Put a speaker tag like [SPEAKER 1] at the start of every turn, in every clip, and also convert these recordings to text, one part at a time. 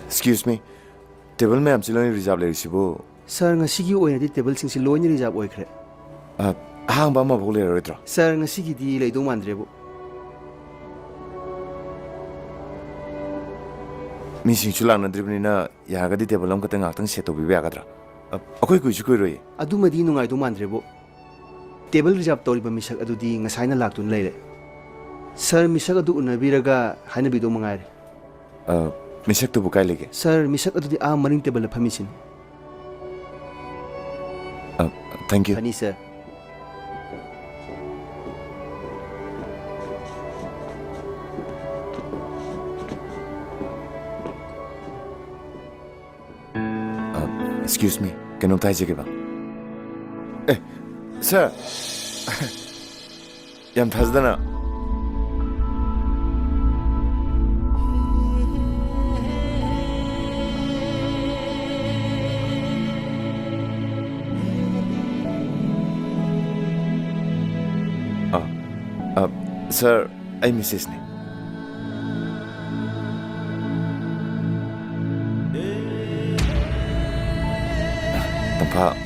[SPEAKER 1] Excuse me. Table में हमसे लोग रिजर्व ले रही वो.
[SPEAKER 2] Sir ngasigi oinadi table singsi loini reserve oikre.
[SPEAKER 1] हाँ बामा बोले रहे थे.
[SPEAKER 2] Sir ngasigi di leidong mandrebo.
[SPEAKER 1] मिसिंग चुलांग नंद्रिबनी ना यहाँ का दी टेबल हम कतें आतंक सेट होगी भी आगरा. अकोई कुछ कोई रोई.
[SPEAKER 2] Adumadi nungai do mandrebo. Table reserve toliba misak adudi ngasai na laktun leile. Sir misak adu unabiraga hanabi do mangai.
[SPEAKER 1] मिशक तो बुकाई लेके.
[SPEAKER 2] Sir misak adudi maring table la phamisin.
[SPEAKER 1] Thank you.
[SPEAKER 2] Hani sir.
[SPEAKER 1] Excuse me. Can you take it? Sir. Yam Tazdana. Sir, I miss his name. Tampa,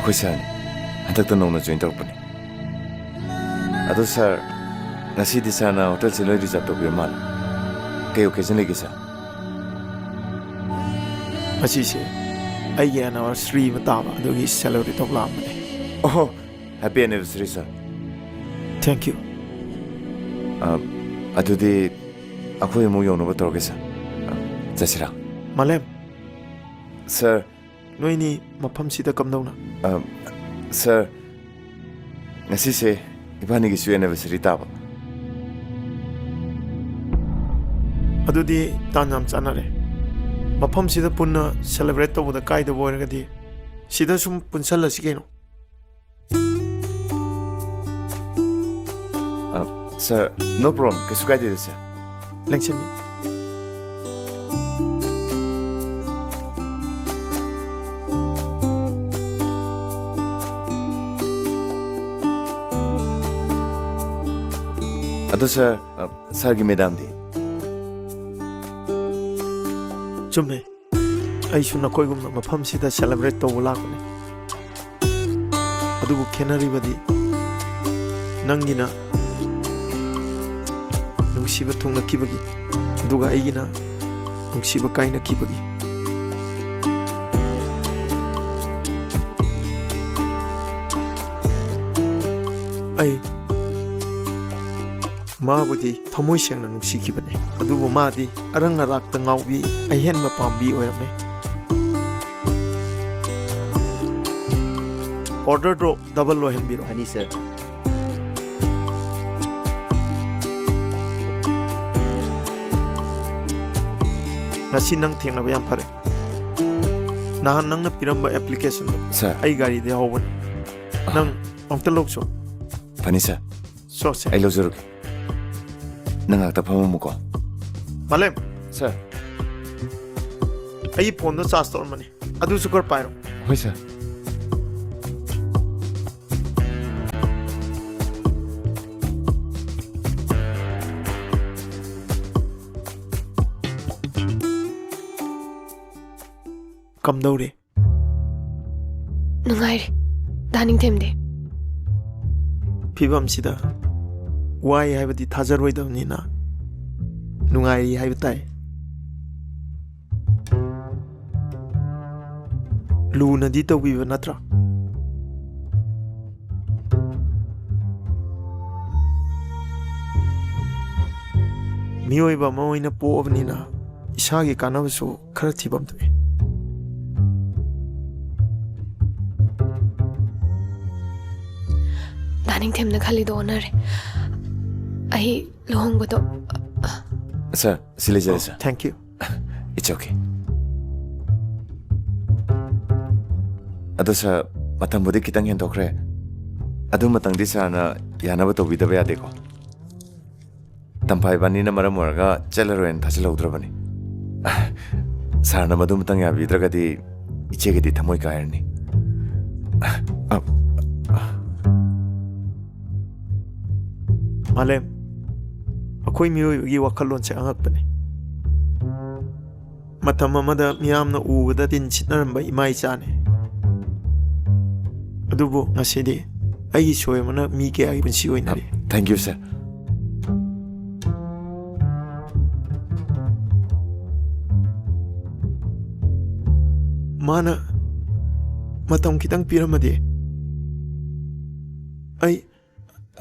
[SPEAKER 1] ako sir, hantak tanong na join tarupani. Ato sir, nasi di sana hotel sila reserve to biyaman. Kayo occasion lagi sir.
[SPEAKER 3] Masisi, ay yan our Sri matama dogi salary to lamani.
[SPEAKER 1] Oh, happy anniversary sir.
[SPEAKER 3] Thank you.
[SPEAKER 1] Adudi, ako yung yung nubo tawag sir. Jasira.
[SPEAKER 3] Malem,
[SPEAKER 1] Sir.
[SPEAKER 3] noy ni mapam sida kamdaw na.
[SPEAKER 1] Sir, ngasi se iba ni gisu anniversary taba.
[SPEAKER 3] Ado di tanam chanare. Mapam sida punna celebrate to buda kai do boy di. Sida sum punsal sigeno.
[SPEAKER 1] Sir, no problem. Kesu kaya dito sir.
[SPEAKER 3] Lengsen mi.
[SPEAKER 1] Ato sir, sir ki madam di.
[SPEAKER 3] Chumne. Ay suna koy gum na mapam sida celebrate to bula ko ne. Ado bu kenari badi. Nangina. Nungsiba thong na kibagi. Duga aigina. Nungsiba kai na kibagi. Ay. Mabudi thamoy siyang na nungsikibane. Adubo madi arang arak ta ngawbi ay hen mapambi oirame. Order do double lo hen biro.
[SPEAKER 2] Hani sir.
[SPEAKER 3] Ngasi nang thengna bayam phare. Nahan nang na piramba application do.
[SPEAKER 1] Sir.
[SPEAKER 3] Ay gari de hawan. Nang amta lok so.
[SPEAKER 1] Pani sir.
[SPEAKER 3] So se.
[SPEAKER 1] Ay lo zuruk. Nangakta pa mo ko.
[SPEAKER 3] Malem.
[SPEAKER 1] Sir.
[SPEAKER 3] Ay phone do charge tor mani. Adu sukar pairo.
[SPEAKER 1] Hoy sir.
[SPEAKER 3] Kamdaure.
[SPEAKER 4] Nungairi. Daning temde.
[SPEAKER 3] Pibam sida. Why haibadi thajaroi damnina. Nungairi haibatai. Luna di tawbiba natra. Miyoiba maoina po'abnina. Isagi kanabasu khara thibam tue.
[SPEAKER 4] Daning temna khali do honor. Ay lohong bodo.
[SPEAKER 1] Sir, silija sir.
[SPEAKER 3] Thank you.
[SPEAKER 1] It's okay. Ato sir, matang budi kitang hen tokre. Ado matang di sana yana ba to bidaba ya deko. Tampai bani na maram warga celeroen thasila udra bani. Sir na madu matang ya bidra gadi iche gadi thamoy kairni. Malem, ako'y miyoy agi wakalon sa angak pa ni.
[SPEAKER 3] matam amada miyamna ubada din chitnaramba ima ichane adubu ngasidi ai soyamana mi ke ai punsi oinari
[SPEAKER 1] Thank you, sir.
[SPEAKER 3] mana matam kitang piramadi ai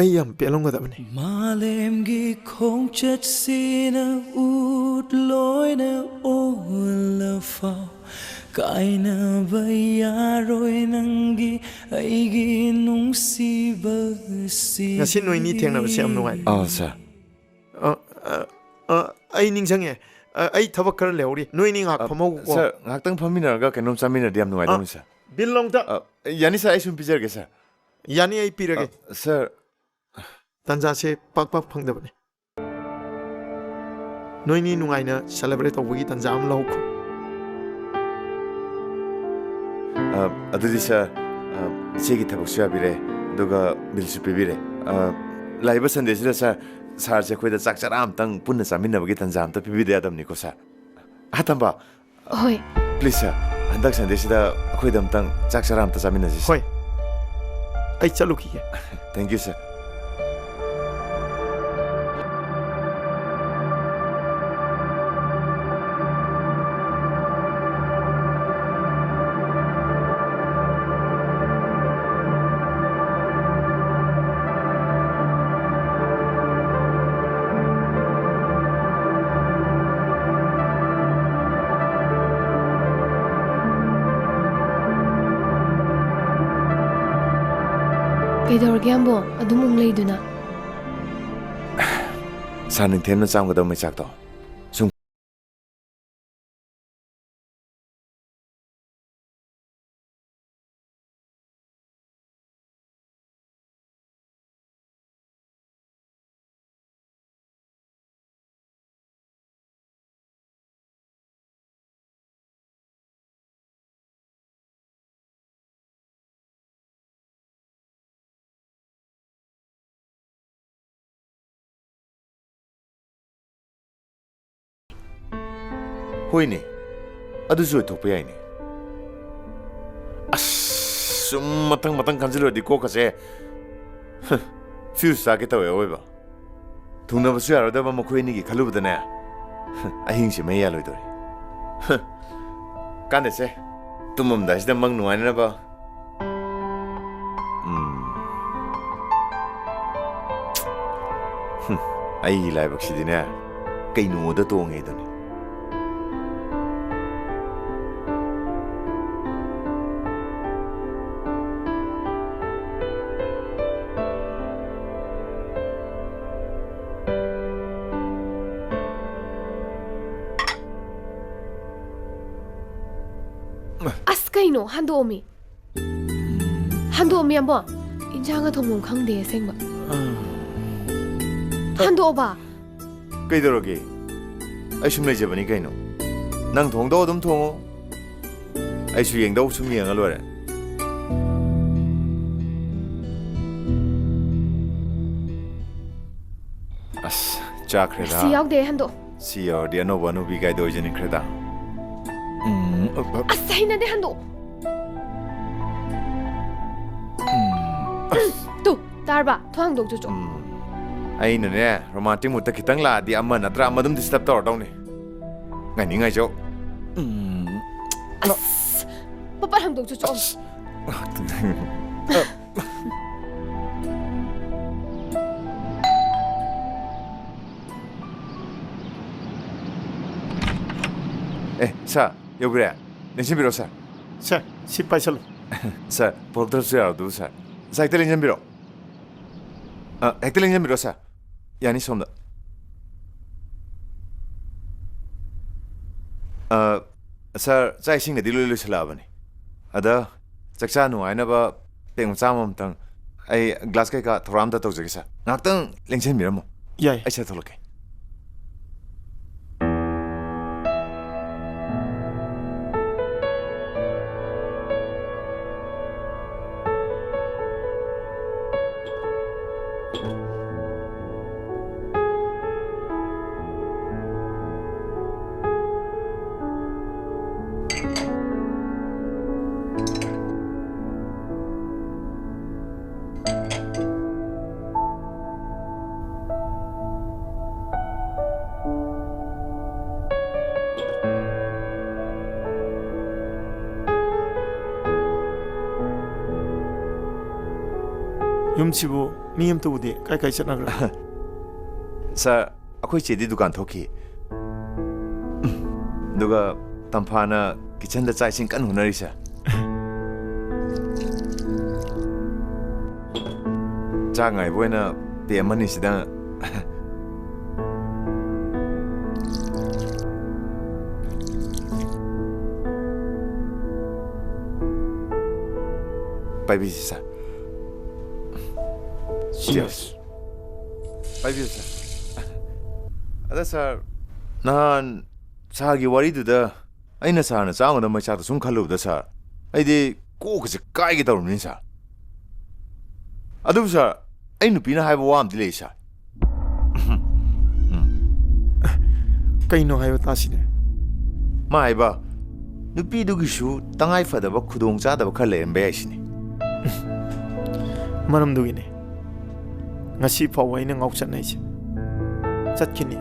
[SPEAKER 3] yam pelongadabani
[SPEAKER 5] Malemgi khongchat sina ut loina olafa kaina bayaroi nangi aigi nungsiba si
[SPEAKER 3] ngasi noini thengnabase am nuai
[SPEAKER 1] Oh, sir.
[SPEAKER 3] ai ningsange ai thabak kar leori noini ngak phamau ko
[SPEAKER 1] Sir, ngaktang phaminarga kainom chaminardi yam nuaidawni, sir.
[SPEAKER 3] bilongta
[SPEAKER 1] Yani, sir, I sum pizarge, sir.
[SPEAKER 3] yani ai pirage
[SPEAKER 1] Sir,
[SPEAKER 3] tanza se pak pak phangdabani noini nungaina celebrate tawagi tanza am lohko
[SPEAKER 1] adudi, sir, ichegi thabak suyabire, aduga bilsu pibire. Laiba sandesida, sir, sir se khoida chak chara amtang punna chaminabagi tanza amta pibide adamni ko, sir. Hatamba,
[SPEAKER 4] Hoi,
[SPEAKER 1] please, sir. Handak sandesida khoida amtang chak chara amta chaminasi, sir.
[SPEAKER 3] hoi ai chaluki
[SPEAKER 1] Thank you, sir.
[SPEAKER 4] ꯀꯩꯗꯧꯔꯒꯦ ꯌꯥꯝꯕꯣ ꯑꯗꯨꯝ ꯂꯩꯗꯨꯅ
[SPEAKER 1] Sir ningthemna chamgadaw mai chakto. Sum hoine. Adu zoi thokpa yaini. Sum matang kanjilodi ko kase. Fuse sa kita oiba. Thungna basu yarodaba makhoini gi khalubadane. Ahing si mai yaloi dori. Kanese. Tumam dasida mang nuaina ba. Ai lai baksidine. Kainu da tonge doni.
[SPEAKER 4] ꯑꯁ ꯀꯩꯅꯣ ꯍꯟꯗꯣꯛꯑꯝꯃꯤ ꯍꯟꯗꯣꯛꯑꯝꯃꯤ ꯌꯥꯝꯕꯣ ꯏꯟꯖꯥꯡꯒ ꯊꯣꯡꯐꯝ ꯈꯪꯗꯦ ꯑꯁꯦꯡꯕ ꯍꯟꯗꯣꯛꯑꯕ
[SPEAKER 1] Kaidoroge. Ai sum leijabani kaino. Nang thongdo adum thongo. Ai su yengdo sum yenga lore. As chakreda.
[SPEAKER 4] ꯁꯤ ꯌꯥꯎꯗꯦ ꯍꯟꯗꯣꯛ
[SPEAKER 1] Si yaudi anoba no bi gai dojani kreda.
[SPEAKER 4] ꯑꯁ ꯍꯩꯅꯗꯦ ꯍꯟꯗꯣꯛ two ꯇꯥꯔꯕ ꯊꯣꯡ ꯍꯥꯡꯗꯣꯛ ꯆꯣꯆꯣ
[SPEAKER 1] Ainane romantic mutta kitang la di amma natra amadum disturb tor dawni. Ngani ngai jo.
[SPEAKER 4] ꯑꯁ ꯄꯄꯥꯠ ꯍꯥꯡꯗꯣꯛ ꯆꯣꯆꯣ
[SPEAKER 1] Sir, yogure. Nensin biro sir.
[SPEAKER 3] sir si paisal
[SPEAKER 1] Sir, porter su yaro du sir. Sir, ekte lenjan biro. Ekte lenjan biro sir. Yani somda. Sir, chai sing na dilu sila bani. Ada chakcha nu aina ba peng chamam tang ai glass kai ka thoram da tawjage sir. Ngaktang lenjan biro mo.
[SPEAKER 3] yai
[SPEAKER 1] Ai sa tholoke.
[SPEAKER 3] ꯌꯨꯝꯁꯤꯕꯨ ꯃꯤ ꯑꯝꯇ ꯎꯗꯦ ꯀꯥꯏ ꯀꯥꯏ ꯆꯠꯅꯈ꯭ꯔꯦ
[SPEAKER 1] ꯁꯥꯔ ꯑꯩꯈꯣꯏ ꯆꯦꯗꯤ ꯗꯨꯀꯥꯟ ꯊꯣꯛꯈꯤ ꯑꯗꯨꯒ ꯇꯝꯐꯥꯅ ꯀꯤꯆꯟꯗ ꯆꯥꯛ ꯏꯁꯤꯡ ꯀꯟꯅ ꯍꯣꯠꯅꯔꯤ ꯁꯥꯔ ꯆꯥꯛ ꯉꯥꯏꯕ ꯑꯣꯏꯅ ꯄꯦ ꯑꯃꯅꯤ ꯁꯤꯗ पाइबीसी सर
[SPEAKER 3] Cheers.
[SPEAKER 1] पाइबीसी सर अदा सर नहान सागी वारीदुदा अइना सारना चांगदा मैचादा सुम खल्लुबदा सर अइदि कोकसे काइगे तौरमनि सर अदु सर अइ नुपीना हाइबा वामदि लेइ सर
[SPEAKER 3] ꯀꯩꯅꯣ ꯍꯥꯏꯕ ꯇꯥꯁꯤꯅꯦ
[SPEAKER 1] मा हाइबा नुपीदुगिसु तंगाइ फदबा खुदोंग चादबा खर लेरंबा याइसिनि
[SPEAKER 3] ꯃꯔꯝꯗꯨꯒꯤꯅꯦ ꯉꯁꯤ ꯐꯥꯎꯕ ꯑꯩꯅ ꯉꯥꯎꯆꯠꯅꯩꯁꯦ ꯆꯠꯈꯤꯅꯤ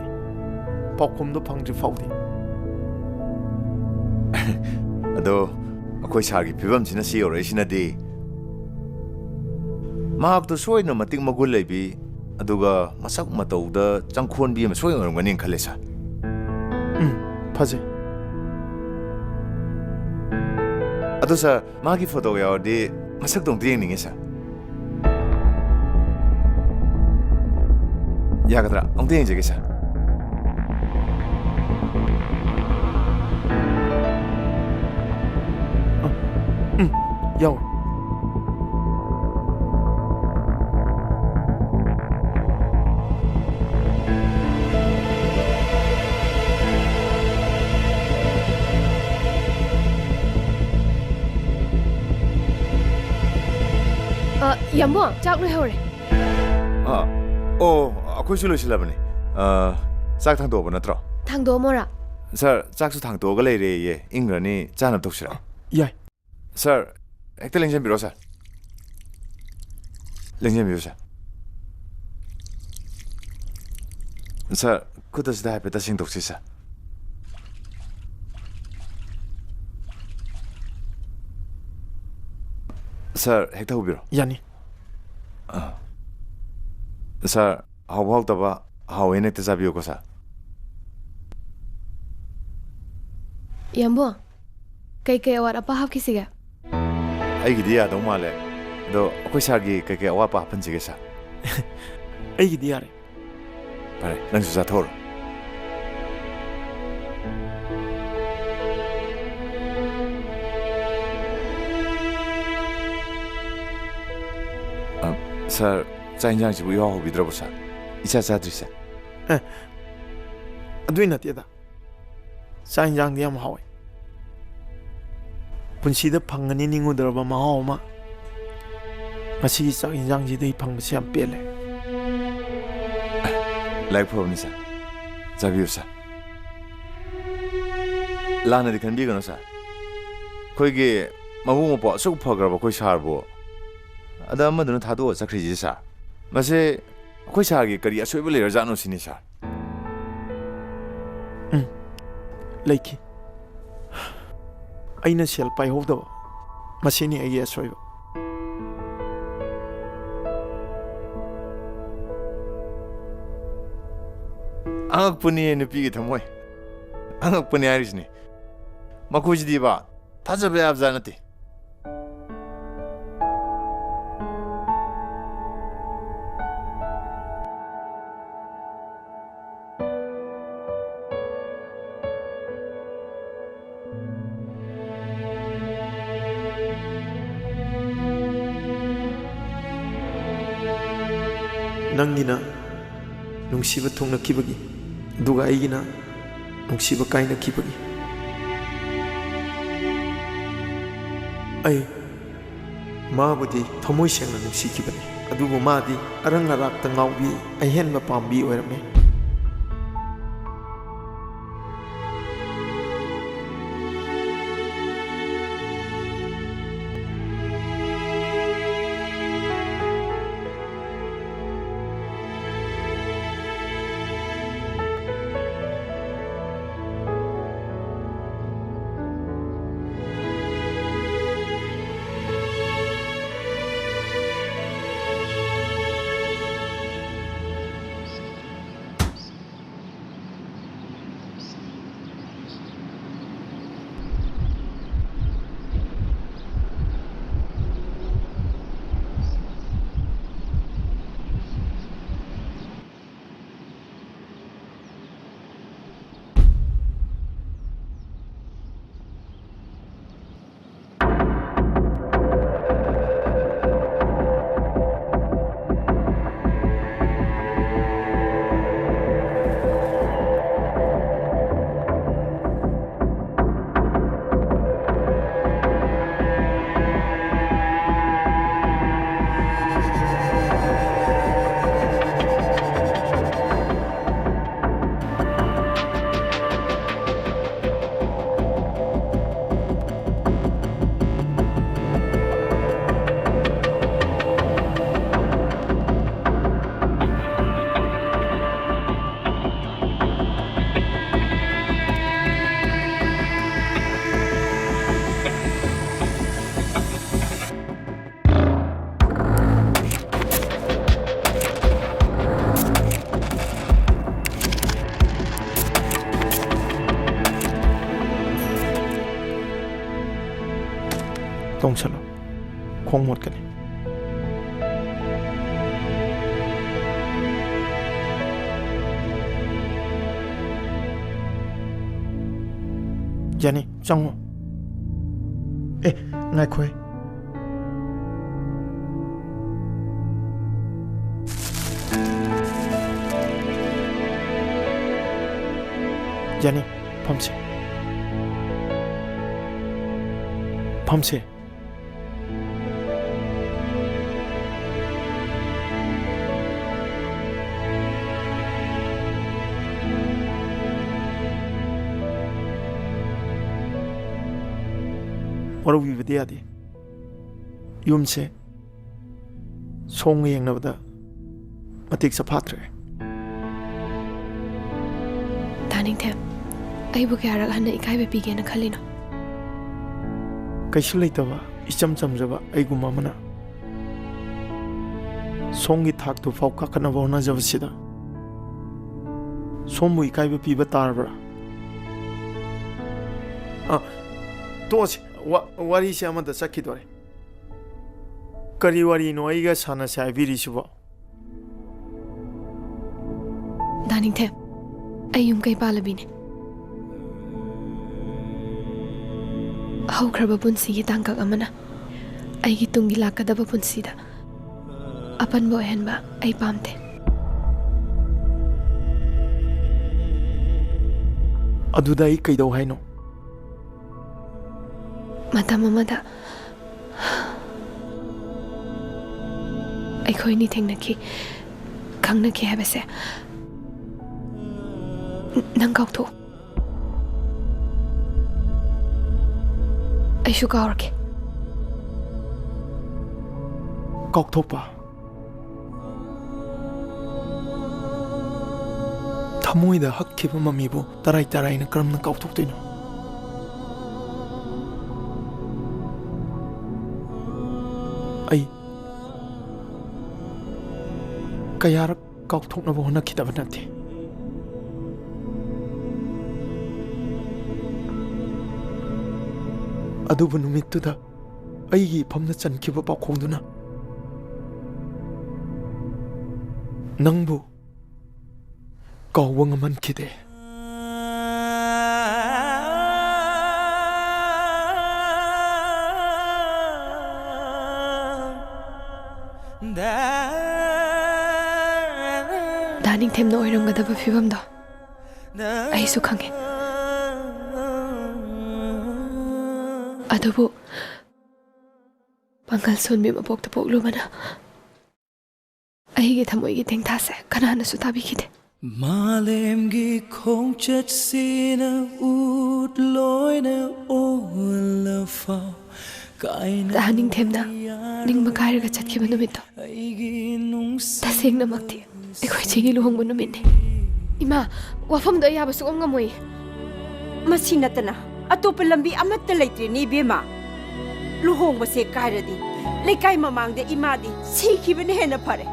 [SPEAKER 3] ꯄꯥꯎꯈꯨꯝꯗꯣ ꯐꯪꯗ꯭ꯔꯤ ꯐꯥꯎꯗꯤ
[SPEAKER 1] ꯑꯗꯣ ꯑꯩꯈꯣꯏ ꯁꯥꯔꯒꯤ ꯐꯤꯕꯝꯁꯤꯅ ꯁꯤ ꯌꯧꯔꯛꯏꯁꯤꯅꯗꯤ ꯃꯍꯥꯛꯇꯣ ꯁꯣꯏꯗꯅ ꯃꯇꯤꯛ ꯃꯒꯨꯟ ꯂꯩꯕꯤ ꯑꯗꯨꯒ ꯃꯁꯛ ꯃꯇꯧꯗ ꯆꯪꯈꯣꯟꯕꯤ ꯑꯃ ꯁꯣꯏ ꯑꯣꯏꯔꯝꯒꯅꯤ ꯈꯜꯂꯦ ꯁꯥꯔ
[SPEAKER 3] ꯐꯖꯩ
[SPEAKER 1] ꯑꯗꯣ ꯁꯥꯔ ꯃꯥꯒꯤ ꯐꯣꯇꯣ ꯌꯥꯎꯔꯗꯤ ꯃꯁꯛꯇꯣ ꯑꯝꯇ ꯌꯦꯡꯅꯤꯡꯉꯦ ꯁꯥꯔ 야가들아 엉덩이 저기서
[SPEAKER 3] ꯌꯥꯎꯋꯦ
[SPEAKER 4] ꯌꯥꯝꯕꯣ ꯆꯥꯛ ꯂꯣꯏꯍꯧꯔꯦ
[SPEAKER 1] ꯑꯣ ꯑꯩꯈꯣꯏꯁꯨ ꯂꯣꯏꯁꯤꯜꯂꯕꯅꯤ ꯆꯥꯛ ꯊꯥꯡꯗꯣꯛꯑꯕ ꯅꯠꯇ꯭ꯔꯣ
[SPEAKER 4] ꯊꯥꯡꯗꯣꯛꯑꯝꯃꯣꯔꯥ
[SPEAKER 1] ꯁꯥꯔ ꯆꯥꯛꯁꯨ ꯊꯥꯡꯗꯣꯛꯑꯒ ꯂꯩꯔꯦꯌꯦ ꯏꯪꯈ꯭ꯔꯅꯤ ꯆꯥꯅꯕ ꯇꯧꯁꯤꯔꯣ
[SPEAKER 3] ꯌꯥꯏ
[SPEAKER 1] ꯁꯥꯔ ꯍꯦꯛꯇ ꯂꯦꯡꯖꯟꯕꯤꯔꯣ ꯁꯥꯔ ꯂꯦꯡꯖꯟꯕꯤꯌꯨ ꯁꯥꯔ ꯁꯥꯔ ꯈꯨꯠꯇꯁꯤꯗ ꯍꯥꯏꯐꯦꯠꯇ ꯁꯦꯡꯗꯣꯛꯁꯤ ꯁꯥꯔ ꯁꯥꯔ ꯍꯦꯛꯇ ꯍꯧꯕꯤꯔꯣ
[SPEAKER 3] ꯌꯥꯅꯤ
[SPEAKER 1] ꯁꯥꯔ ꯍꯥꯎꯕ ꯍꯥꯎꯇꯕ ꯍꯥꯎꯋꯦꯅ ꯍꯦꯛꯇ ꯆꯥꯕꯤꯌꯨꯀꯣ ꯁꯥꯔ
[SPEAKER 4] ꯌꯥꯝꯕꯣ ꯀꯩꯀꯩ ꯑꯋꯥꯠ ꯑꯄꯥ ꯍꯥꯞꯈꯤꯁꯤꯒꯦ
[SPEAKER 1] ꯑꯩꯒꯤꯗꯤ ꯌꯥꯗꯧ ꯃꯥꯜꯂꯦ ꯑꯗꯣ ꯑꯩꯈꯣꯏ ꯁꯥꯔꯒꯤ ꯀꯩꯀꯩ ꯑꯋꯥꯠꯄ ꯍꯥꯞꯍꯟꯁꯤꯒꯦ ꯁꯥꯔ
[SPEAKER 3] ꯑꯩꯒꯤꯗꯤ ꯌꯥꯔꯦ
[SPEAKER 1] ꯐꯔꯦ ꯅꯪꯁꯨ ꯆꯥꯊꯣꯛꯎꯔꯣ ꯁꯥꯔ ꯆꯥꯛ ꯏꯟꯖꯥꯡꯁꯤꯕꯨ ꯏꯍꯥꯎ ꯍꯧꯕꯤꯗ꯭ꯔꯕꯣ ꯁꯥꯔ ꯏꯆꯥ ꯆꯥꯗ꯭ꯔꯤꯁꯦ
[SPEAKER 3] ꯑꯗꯨꯏ ꯅꯠꯇꯦꯗ ꯆꯥꯛ ꯏꯟꯖꯥꯡꯗꯤ ꯌꯥꯝ ꯍꯥꯎꯋꯦ ꯄꯨꯟꯁꯤꯗ ꯐꯪꯒꯅꯤ ꯅꯤꯡꯉꯨꯗ꯭ꯔꯕ ꯃꯍꯥꯎ ꯑꯃ ꯉꯁꯤꯒꯤ ꯆꯥꯛ ꯏꯟꯖꯥꯡꯁꯤꯗꯩ ꯐꯪꯕꯁꯦ ꯌꯥꯝ ꯄꯦꯜꯂꯦ
[SPEAKER 1] ꯂꯥꯏꯛ ꯐꯕꯅꯤ ꯁꯥꯔ ꯆꯥꯕꯤꯌꯨ ꯁꯥꯔ ꯂꯥꯟꯅꯗꯤ ꯈꯟꯕꯤꯒꯅꯨ ꯁꯥꯔ ꯑꯩꯈꯣꯏꯒꯤ ꯃꯕꯨꯡ ꯃꯧꯄ꯭ꯋꯥ ꯑꯁꯨꯛ ꯐꯈ꯭ꯔꯕ ꯑꯩꯈꯣꯏ ꯁꯥꯔꯕꯨ ꯑꯗ ꯑꯃꯗꯨꯅ ꯊꯥꯗꯣꯛꯑ ꯆꯠꯈ꯭ꯔꯤꯁꯤ ꯁꯥꯔ ꯃꯁꯤ ꯑꯩꯈꯣꯏ ꯁꯥꯔꯒꯤ ꯀꯔꯤ ꯑꯁꯣꯏꯕ ꯂꯩꯔꯖꯥꯠꯅꯣ ꯁꯤꯅꯤ ꯁꯥꯔ
[SPEAKER 3] ꯂꯩꯈꯤ ꯑꯩꯅ ꯁꯦꯜ ꯄꯥꯏꯍꯧꯗꯕ ꯃꯁꯤꯅꯤ ꯑꯩꯒꯤ ꯑꯁꯣꯏꯕ
[SPEAKER 1] ꯑꯉꯛꯄꯅꯤ ꯅꯨꯄꯤꯒꯤ ꯊꯃꯣꯏ ꯑꯉꯛꯄꯅꯤ ꯍꯥꯏꯔꯤꯁꯤꯅꯤ ꯃꯈꯣꯏꯁꯤꯗꯤꯕ ꯊꯥꯖꯕ ꯌꯥꯕꯖꯥꯠ ꯅꯠꯇꯦ
[SPEAKER 3] ꯅꯪꯒꯤꯅ ꯅꯨꯡꯁꯤꯕ ꯊꯨꯡꯅꯈꯤꯕꯒꯤ ꯑꯗꯨꯒ ꯑꯩꯒꯤꯅ ꯅꯨꯡꯁꯤꯕ ꯀꯥꯏꯅꯈꯤꯕꯒꯤ ꯑꯩ ꯃꯥꯕꯨꯗꯤ ꯊꯃꯣꯏ ꯁꯦꯡꯅ ꯅꯨꯡꯁꯤꯈꯤꯕꯅꯤ ꯑꯗꯨꯕꯨ ꯃꯥꯗꯤ ꯑꯔꯪ ꯑꯔꯥꯛꯇ ꯉꯥꯎꯕꯤ ꯑꯍꯦꯟꯕ ꯄꯥꯝꯕꯤ ꯑꯣꯏꯔꯝꯃꯤ ꯇꯣꯡꯁꯜꯂꯣ ꯈꯣꯡ ꯃꯣꯠꯀꯅꯤ ꯌꯥꯅꯤ ꯆꯪꯉꯣ ꯉꯥꯏꯈꯣ ꯌꯥꯅꯤ ꯐꯝꯁꯦ ꯐꯝꯁꯦ ꯋꯥꯔꯧꯕꯤꯕꯗꯤ ꯌꯥꯗꯦ ꯌꯨꯝꯁꯦ ꯁꯣꯡꯒ ꯌꯦꯡꯅꯕꯗ ꯃꯇꯤꯛ ꯆꯐꯥꯠꯇ꯭ꯔꯦ
[SPEAKER 4] ꯗꯥꯅꯤꯡꯊꯦꯝ ꯑꯩꯕꯨ ꯀꯌꯥꯔꯛ ꯍꯟꯅ ꯏꯀꯥꯏꯕ ꯄꯤꯒꯦꯅ ꯈꯜꯂꯤꯅꯣ
[SPEAKER 3] ꯀꯩꯁꯨ ꯂꯩꯇꯕ ꯏꯆꯝ ꯆꯝꯖꯕ ꯑꯩꯒꯨꯝꯕ ꯑꯃꯅ ꯁꯣꯝꯒꯤ ꯊꯥꯛꯇꯨ ꯐꯥꯎ ꯀꯥꯈꯠꯅꯕ ꯍꯣꯠꯅꯖꯕꯁꯤꯗ ꯁꯣꯝꯕꯨ ꯏꯀꯥꯏꯕ ꯄꯤꯕ ꯇꯥꯔꯕ꯭ꯔꯥ ꯇꯣꯛꯑꯁꯤ ꯋꯥꯔꯤꯁꯦ ꯑꯃꯗ ꯆꯠꯈꯤꯗꯣꯔꯦ ꯀꯔꯤ ꯋꯥꯔꯤꯅꯣ ꯑꯩꯒ ꯁꯥꯟꯅꯁꯦ ꯍꯥꯏꯕꯤꯔꯤꯁꯤꯕꯣ
[SPEAKER 4] ꯗꯥꯅꯤꯡꯊꯦꯝ ꯑꯩ ꯌꯨꯝ ꯀꯩ ꯄꯥꯜꯂꯕꯤꯅꯦ ꯍꯧꯈ꯭ꯔꯕ ꯄꯨꯟꯁꯤꯒꯤ ꯇꯥꯡꯀꯛ ꯑꯃꯅ ꯑꯩꯒꯤ ꯇꯨꯡꯒꯤ ꯂꯥꯛꯀꯗꯕ ꯄꯨꯟꯁꯤꯗ ꯑꯄꯟꯕ ꯑꯣꯏꯍꯟꯕ ꯑꯩ ꯄꯥꯝꯗꯦ
[SPEAKER 3] ꯑꯗꯨꯗ ꯑꯩ ꯀꯩꯗꯧ ꯍꯥꯏꯅꯣ
[SPEAKER 4] ꯃꯇꯝ ꯑꯃꯗ ꯑꯩꯈꯣꯏꯅꯤ ꯊꯦꯡꯅꯈꯤ ꯈꯪꯅꯈꯤ ꯍꯥꯏꯕꯁꯦ ꯅꯪ ꯀꯥꯎꯊꯣꯛ ꯑꯩꯁꯨ ꯀꯥꯎꯔꯒꯦ
[SPEAKER 3] ꯀꯥꯎꯊꯣꯛꯄ ꯊꯃꯣꯏꯗ ꯍꯛꯈꯤꯕ ꯃꯃꯤꯕꯨ ꯇꯔꯥꯏ ꯇꯔꯥꯏꯅ ꯀꯔꯝꯅ ꯀꯥꯎꯊꯣꯛꯇꯣꯏꯅꯣ ꯑꯩ ꯀꯌꯥꯔꯛ ꯀꯥꯎꯊꯣꯛꯅꯕ ꯍꯣꯠꯅꯈꯤꯗꯕ ꯅꯠꯇꯦ ꯑꯗꯨꯕꯨ ꯅꯨꯃꯤꯠꯇꯨꯗ ꯑꯩꯒꯤ ꯏꯐꯝꯗ ꯆꯟꯈꯤꯕ ꯄꯥꯎꯈꯣꯡꯗꯨꯅ ꯅꯪꯕꯨ ꯀꯥꯎꯕ ꯉꯝꯍꯟꯈꯤꯗꯦ
[SPEAKER 4] ꯗꯥꯅꯤꯡꯊꯦꯝꯅ ꯑꯣꯏꯔꯝꯒꯗꯕ ꯐꯤꯕꯝꯗꯣ ꯑꯩꯁꯨ ꯈꯪꯉꯦ ꯑꯗꯨꯕꯨ ꯄꯥꯡꯒꯜ ꯁꯣꯟꯕꯤ ꯃꯄꯣꯛꯇ ꯄꯣꯛꯂꯨꯕꯅ ꯑꯩꯒꯤ ꯊꯃꯣꯏꯒꯤ ꯇꯦꯡꯊꯥꯁꯦ ꯀꯅꯥꯅꯁꯨ ꯇꯥꯕꯤꯈꯤꯗꯦ
[SPEAKER 5] ꯃꯥꯂꯦꯝꯒꯤ ꯈꯣꯡꯆꯠꯁꯤꯅ ꯎꯠꯂꯣꯏꯅ ꯑꯣꯜꯂꯐꯥꯎ
[SPEAKER 4] ꯗꯥꯅꯤꯡꯊꯦꯝꯅ ꯅꯤꯡꯕ ꯀꯥꯏꯔꯒ ꯆꯠꯈꯤꯕ ꯅꯨꯃꯤꯠꯇꯣ ꯇꯁꯦꯡꯅꯃꯛꯇꯤ ꯑꯩꯈꯣꯏ ꯆꯦꯒꯤ ꯂꯨꯍꯣꯡꯕ ꯅꯨꯃꯤꯠꯅꯤ ꯏꯃꯥ ꯋꯥꯐꯝꯗꯣ ꯑꯌꯥꯕ ꯁꯨꯡꯉꯝ ꯉꯝꯃꯣꯏ
[SPEAKER 6] ꯃꯁꯤ ꯅꯠꯇꯅ ꯑꯇꯣꯞꯄ ꯂꯝꯕꯤ ꯑꯃꯠꯇ ꯂꯩꯇ꯭ꯔꯦꯅꯦ ꯏꯕꯦꯝꯃ ꯂꯨꯍꯣꯡꯕꯁꯦ ꯀꯥꯏꯔꯗꯤ ꯂꯩꯀꯥꯏ ꯃꯃꯥꯡꯗ ꯏꯃꯥꯗꯤ ꯁꯤꯈꯤꯕꯅ ꯍꯦꯟꯅ ꯐꯔꯦ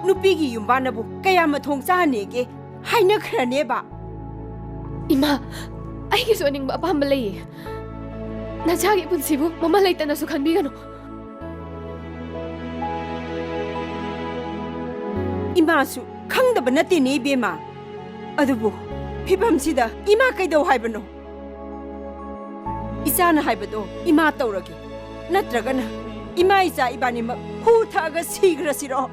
[SPEAKER 6] ꯅꯨꯄꯤꯒꯤ ꯌꯨꯝꯕꯥꯟꯅꯕꯨ ꯀꯌꯥ ꯃꯊꯣꯡ ꯆꯥꯍꯟꯅꯦꯒꯦ ꯍꯥꯏꯅꯈ꯭ꯔꯅꯦꯕ
[SPEAKER 4] ꯏꯃꯥ ꯑꯩꯒꯤꯁꯨ ꯑꯅꯤꯡꯕ ꯑꯄꯥꯝꯕ ꯂꯩꯌꯦ ꯅꯆꯥꯒꯤ ꯄꯨꯟꯁꯤꯕꯨ ꯃꯃꯜ ꯂꯩꯇꯅꯁꯨ ꯈꯟꯕꯤꯒꯅꯨ
[SPEAKER 6] 이마수 ꯈꯪꯗꯕ ꯅꯠꯇꯦꯅꯦ 이베마 ꯑꯗꯨꯕꯨ ꯐꯤꯕꯝꯁꯤꯗ 이마 ꯀꯩꯗꯧ ꯍꯥꯏꯕꯅꯣ 이자나 하이버도 이마 떠오르기 नत्रगना 이마 이자 이바니마 후타가 시그러시러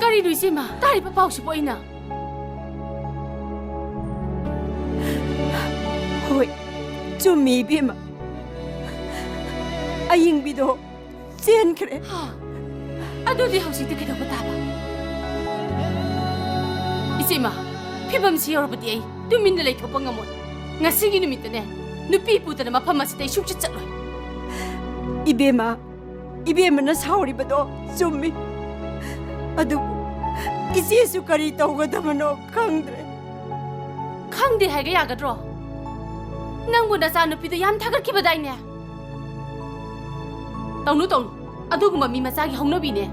[SPEAKER 7] 까리 루이지마 딸이 빠빠오시 보이나
[SPEAKER 6] 호이 좀 이베마 아잉비도 젠 그래
[SPEAKER 7] 아도디 하우시 듣게 되고 따봐 이제마 피범시 여러분이 뚜민들 레이 덮방가몬 ngasig이 누미트네 누피 부드는 마파마시대 슉슉 짤로
[SPEAKER 6] 이베마는 사오리버도 좀미 아두 이제수 까리 떠오가다마노
[SPEAKER 7] 강대 하게 야가드로 낭보다 사 누피도 얌 타글키바다이네 떠누 아두구마 미마사기 홍노비네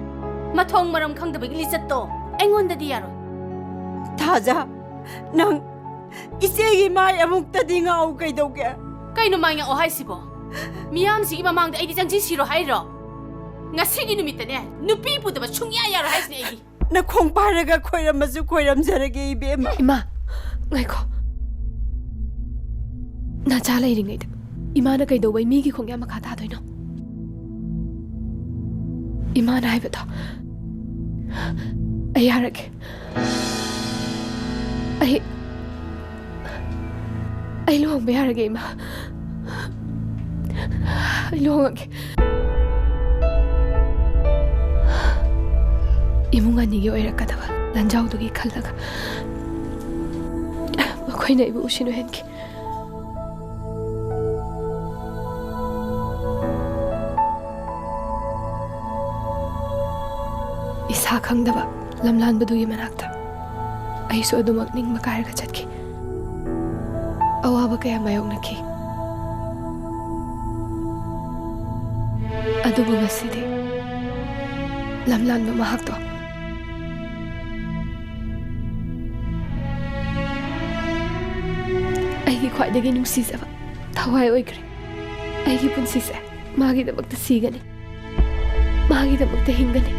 [SPEAKER 7] 마통 마람 강다베기 리셋도 앵원다디 야로
[SPEAKER 6] 타자 낭 이세기 마이 아묵다디 nga우 kaidoge
[SPEAKER 7] ꯀꯩꯅꯣ ꯃꯥꯡꯉ ꯑꯣ ꯍꯥꯏꯁꯤꯕꯣ ꯃꯤꯌꯥꯝꯁꯤꯒꯤ ꯃꯃꯥꯡꯗ ꯑꯩꯗꯤ ꯆꯪꯁꯤ ꯁꯤꯔꯣ ꯍꯥꯏꯔꯣ ꯉꯁꯤꯒꯤ ꯅꯨꯃꯤꯠꯇꯅꯦ ꯅꯨꯄꯤ ꯄꯨꯗꯕ ꯁꯨꯡꯌꯥ ꯌꯥꯔꯣꯏ ꯍꯥꯏꯁꯤꯅꯦ ꯑꯩꯗꯤ
[SPEAKER 6] ꯅꯈꯣꯡ ꯄꯥꯔꯒ ꯈꯣꯏꯔꯝꯃꯁꯨ ꯈꯣꯏꯔꯝꯖꯔꯒꯦ ꯏꯕꯦꯝꯃ
[SPEAKER 4] ꯏꯃꯥ ꯉꯥꯏꯈꯣ ꯅꯆꯥ ꯂꯩꯔꯤꯉꯩꯗ ꯏꯃꯥꯅ ꯀꯩꯗꯧꯕꯩ ꯃꯤꯒꯤ ꯈꯣꯡꯌꯥ ꯃꯈꯥ ꯇꯥꯗꯣꯏꯅꯣ 이만 하이버도 아야르게 아이 루홍 베야르게 이마 루홍하게 이몽아니게 오이락가다가 난자우두기 칼라가 거이나 이브 우시노 헨기 이사 강다바 lamlanbadugi manakta aisu adumak ning makar ka chatki awaba kaya mayok nakhi adubu ngasidi lamlanba mahakto aigi khwaidagi nungsisaba thawai oikre aigi punsise magi damakta sigani magi damakta hingani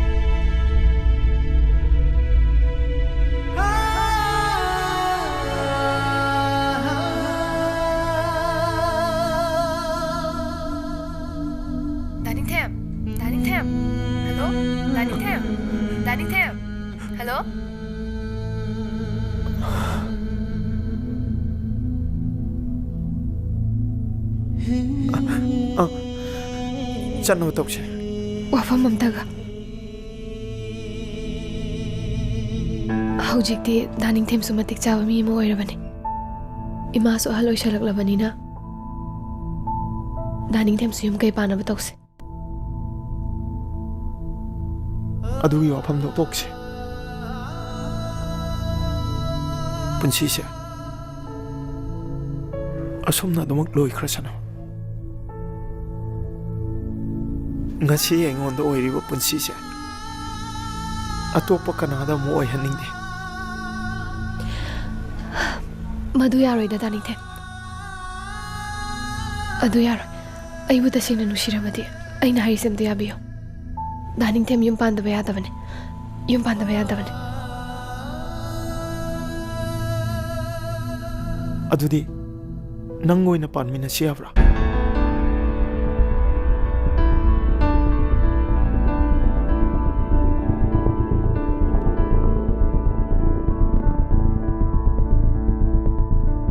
[SPEAKER 4] Hello?
[SPEAKER 3] ꯆꯠꯅꯕ ꯇꯧꯁꯦ
[SPEAKER 4] ꯋꯥꯐꯝ ꯑꯝꯇꯒ ꯍꯧꯖꯤꯛꯇꯤ ꯗꯥꯅꯤꯡꯊꯦꯝꯁꯨ ꯃꯇꯤꯛ ꯆꯥꯕ ꯃꯤ ꯑꯃ ꯑꯣꯏꯔꯕꯅꯤ ꯏꯃꯥꯁꯨ ꯑꯍꯜ ꯑꯣꯏꯁꯜꯂꯛꯂꯕꯅꯤꯅ ꯗꯥꯅꯤꯡꯊꯦꯝꯁꯨ ꯌꯨꯝ ꯀꯩ ꯄꯥꯟꯅꯕ ꯇꯧꯁꯦ
[SPEAKER 3] ꯑꯗꯨꯒꯤ ꯋꯥꯐꯝꯗꯣ ꯇꯣꯛꯁꯦ ꯄꯨꯟꯁꯤꯁꯦ ꯑꯁꯨꯝꯅ ꯑꯗꯨꯃꯛ ꯂꯣꯏꯈ꯭ꯔꯁꯅꯨ ꯉꯁꯤ ꯑꯩꯉꯣꯟꯗ ꯑꯣꯏꯔꯤꯕ ꯄꯨꯟꯁꯤꯁꯦ ꯑꯇꯣꯞꯄ ꯀꯅꯥꯗ ꯑꯃꯨꯛ ꯑꯣꯏꯍꯟꯅꯤꯡꯗꯦ
[SPEAKER 4] ꯃꯗꯨ ꯌꯥꯔꯣꯏꯗ ꯗꯥꯅꯤꯡꯊꯦꯝ ꯑꯗꯨ ꯌꯥꯔꯣꯏ ꯑꯩꯕꯨ ꯇꯁꯦꯡꯅ ꯅꯨꯡꯁꯤꯔꯕꯗꯤ ꯑꯩꯅ ꯍꯥꯏꯔꯤꯁꯦ ꯑꯝꯇ ꯌꯥꯕꯤꯌꯨ ꯗꯥꯅꯤꯡꯊꯦꯝ ꯌꯨꯝ ꯄꯥꯟꯗꯕ ꯌꯥꯗꯕꯅꯤ ꯌꯨꯝ ꯄꯥꯟꯗꯕ ꯌꯥꯗꯕꯅꯤ
[SPEAKER 3] ꯑꯗꯨꯗꯤ ꯅꯪ ꯑꯣꯏꯅ ꯄꯥꯟꯃꯤꯟꯅꯁꯤ ꯌꯥꯕ꯭ꯔꯥ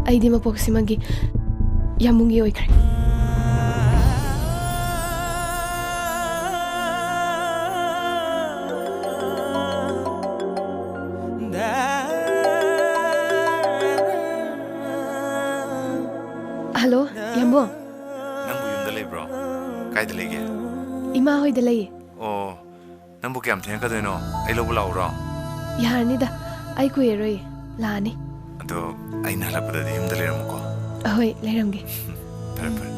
[SPEAKER 4] ꯑꯩꯗꯤ ꯃꯄꯣꯛꯁꯤꯃꯒꯤ ꯌꯥꯃꯨꯡꯒꯤ ꯑꯣꯏꯈ꯭ꯔꯦ Hello, Yambo.
[SPEAKER 1] Nangbu yumda leibro? Kaida lege?
[SPEAKER 4] Ima hoida lei.
[SPEAKER 1] Oh, nangbu kyam thengkadoino? Ai lobu lauro?
[SPEAKER 4] Yarnida, ai kuiroi, lani.
[SPEAKER 1] Ado ai nalapdadi yumda leiramuko.
[SPEAKER 4] Ahoi, leiramgi.
[SPEAKER 1] Fare fare.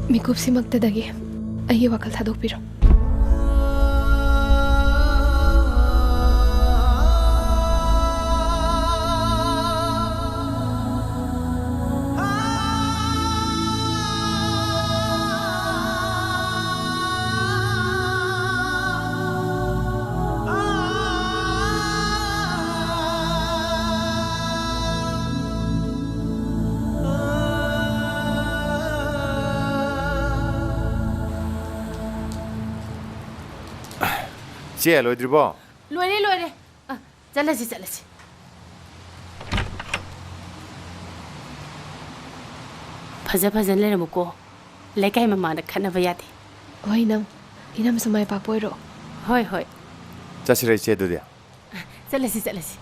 [SPEAKER 4] Mikupsimaktadagi aigi wakal thadokpiro.
[SPEAKER 1] ꯆꯦ ꯂꯣꯏꯗ꯭ꯔꯤꯕꯣ
[SPEAKER 7] ꯂꯣꯏꯔꯦ ꯂꯣꯏꯔꯦ ꯆꯠꯂꯁꯤ ꯆꯠꯂꯁꯤ ꯐꯖ ꯐꯖꯅ ꯂꯩꯔꯝꯃꯨꯀꯣ ꯂꯩꯀꯥꯏ ꯃꯃꯥꯡꯗ ꯈꯠꯅꯕ ꯌꯥꯗꯦ
[SPEAKER 4] Hoi nam, inam sumai papoiro.
[SPEAKER 7] ꯍꯣꯏ ꯍꯣꯏ
[SPEAKER 1] ꯆꯠꯁꯤꯔ ꯏꯆꯦ ꯑꯗꯨꯗꯤ
[SPEAKER 7] ꯆꯠꯂꯁꯤ ꯆꯠꯂꯁꯤ